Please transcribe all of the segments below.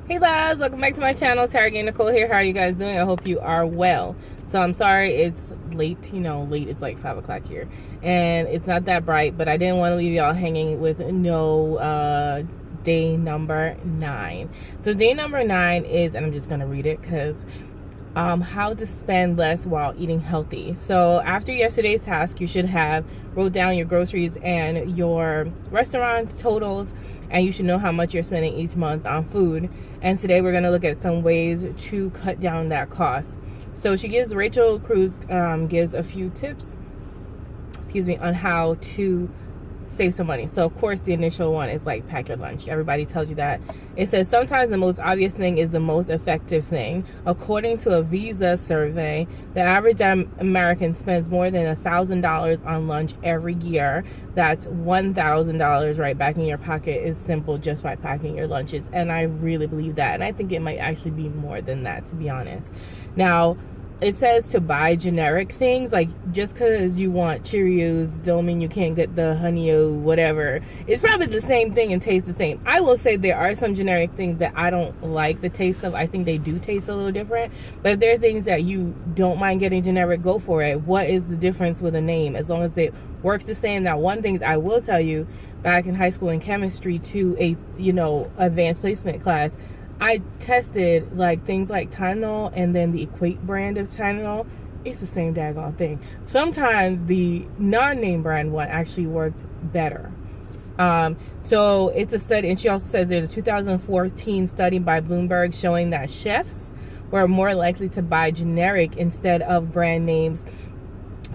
Hey loves, welcome back to my channel. TaragayeNicole here. How are you guys doing? I hope you are well. So I'm sorry it's late, late, it's like 5 o'clock here. And it's not that bright, but I didn't want to leave y'all hanging with no day number 9. So day number 9 is, and I'm just going to read it because how to spend less while eating healthy. So after yesterday's task, you should have wrote down your groceries and your restaurants totals, and you should know how much you're spending each month on food. And today we're going to look at some ways to cut down that cost. So Rachel Cruze gives a few tips, on how to save some money. So of course the initial one is like pack your lunch. Everybody tells you that. It says sometimes the most obvious thing is the most effective thing. According to a Visa survey, the average American spends more than $1,000 on lunch every year. That's $1,000 right back in your pocket. Is simple just by packing your lunches, and I really believe that, and I think it might actually be more than that, to be honest. Now it says to buy generic things. Like, just because you want Cheerios don't mean you can't get the Honey O whatever. It's probably the same thing and tastes the same. I will say there are some generic things that I don't like the taste of. I think they do taste a little different. But if there are things that you don't mind getting generic, go for it. What is the difference with a name? As long as it works the same. Now, one thing I will tell you, back in high school in chemistry to a advanced placement class, I tested like things like Tylenol and then the Equate brand of Tylenol. It's the same daggone thing. Sometimes the non-name brand one actually worked better. So it's a study, and she also says there's a 2014 study by Bloomberg showing that chefs were more likely to buy generic instead of brand names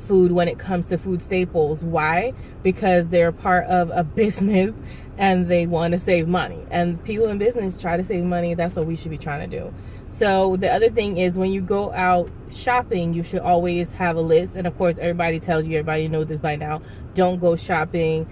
food when it comes to food staples. Why? Because they're part of a business and they want to save money, and people in business try to save money. That's what we should be trying to do. So the other thing is, when you go out shopping, you should always have a list. And of course everybody tells you, everybody knows this by now, don't go shopping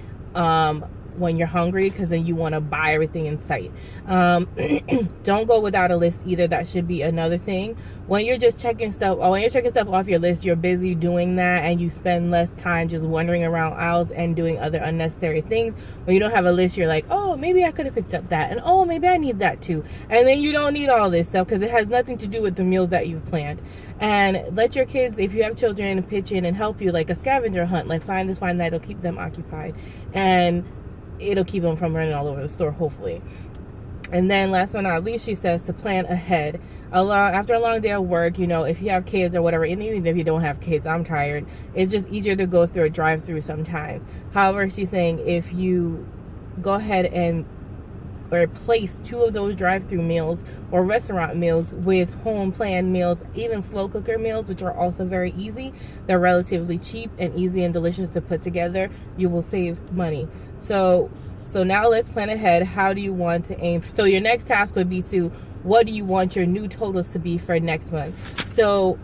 when you're hungry, because then you want to buy everything in sight. Don't go without a list either. That should be another thing. When you're just checking stuff, or when you're checking stuff off your list, you're busy doing that, and you spend less time just wandering around aisles and doing other unnecessary things. When you don't have a list, you're like, oh, maybe I could have picked up that, and oh, maybe I need that too. And then you don't need all this stuff because it has nothing to do with the meals that you've planned. And let your kids, if you have children, pitch in and help you, like a scavenger hunt. Like, find this, find that. It'll keep them occupied, and it'll keep them from running all over the store, hopefully. And then last but not least, she says to plan ahead. After a long day of work, if you have kids or whatever, and even if you don't have kids, I'm tired, it's just easier to go through a drive-through sometimes. However, she's saying if you go ahead and replace 2 of those drive-through meals or restaurant meals with home planned meals, even slow cooker meals, which are also very easy, they're relatively cheap and easy and delicious to put together, you will save money. So now let's plan ahead. How do you want to aim? So your next task would be what do you want your new totals to be for next month? So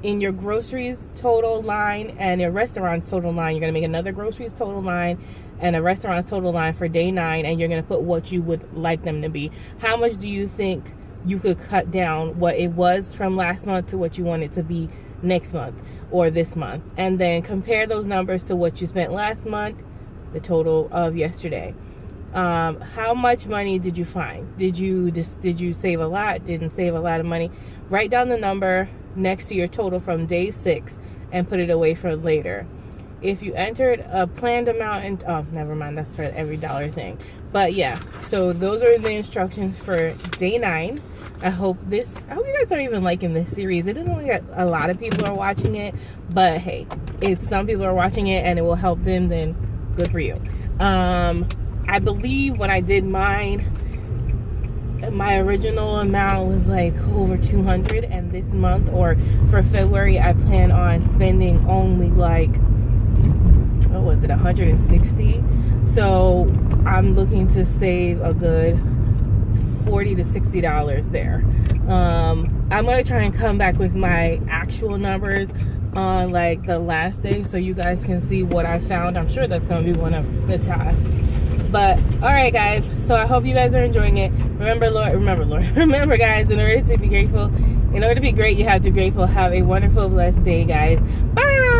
in your groceries total line and your restaurants total line, you're going to make another groceries total line and a restaurants total line for day 9, and you're going to put what you would like them to be. How much do you think you could cut down what it was from last month to what you want it to be next month or this month? And then compare those numbers to what you spent last month, the total of yesterday. How much money did you find? Did you save a lot? Didn't save a lot of money? Write down the number next to your total from day 6 and put it away for later. If you entered a planned amount, and oh, never mind, that's for every dollar thing. But yeah, so those are the instructions for day 9. I hope you guys are even liking this series. It doesn't look like a lot of people are watching it, but hey, if some people are watching it and it will help them, then good for you. I believe when I did mine, my original amount was like over 200, and this month, or for February, I plan on spending only like, what was it, 160. So I'm looking to save a good $40 to $60 there. I'm gonna try and come back with my actual numbers on like the last day, so you guys can see what I found. I'm sure that's gonna be one of the tasks. But all right, guys, so I hope you guys are enjoying it. Remember guys, in order to be grateful, in order to be great, you have to be grateful. Have a wonderful, blessed day, guys. Bye.